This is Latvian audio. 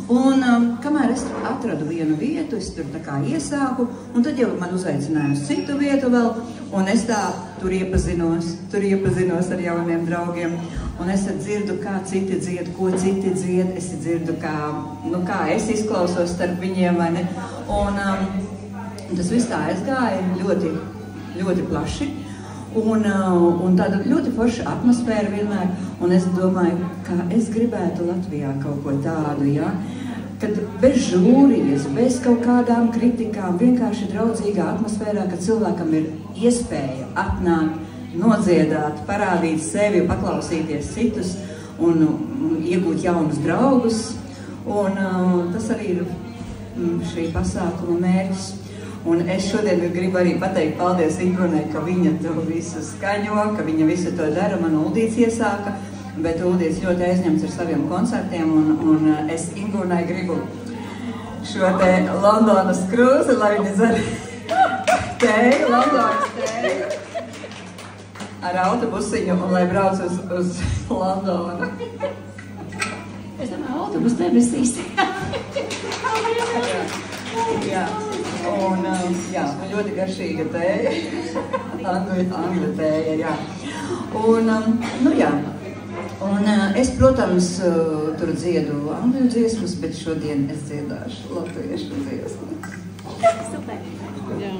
Un kamēr es atradu vienu vietu, es tur tā kā iesāku, un tad jau man uzaicināja uz citu vietu vēl, un es tā tur iepazinos ar jauniem draugiem, un es dzirdu, kā citi dzied, ko citi dzied, es dzirdu, kā es izklausos starp viņiem, vai ne, un tas viss tā aizgāja ļoti, ļoti plaši. Un tāda ļoti forša atmosfēra vienmēr, un es domāju, ka es gribētu Latvijā kaut ko tādu, ja? Kad bez žūrijas, bez kaut kādām kritikām, vienkārši draudzīgā atmosfērā, kad cilvēkam ir iespēja atnākt, nodziedāt, parādīt sevi, paklausīties citus un iegūt jaunus draugus, un tas arī ir šī pasākuma mērķis. Un es šodien gribu arī pateikt paldies Ingunai, ka viņa to visu skaņo, ka viņa visu to dara. Man Uldīts iesāka, bet Uldīts ļoti aizņemts ar saviem koncertiem, un es Ingunai gribu šo te Londonas krūzi, lai viņa dzer tēju, Londonas tēju, ar autobusiņu, un lai brauc uz Londonu. Es domāju, autobus debesīs. Jā. Un ļoti garšīga tēja, angļu tēja, jā. Un es, protams, tur dziedu angļu dziesmas, bet šodien es dziedāšu latviešu dziesmas. Super. Jā.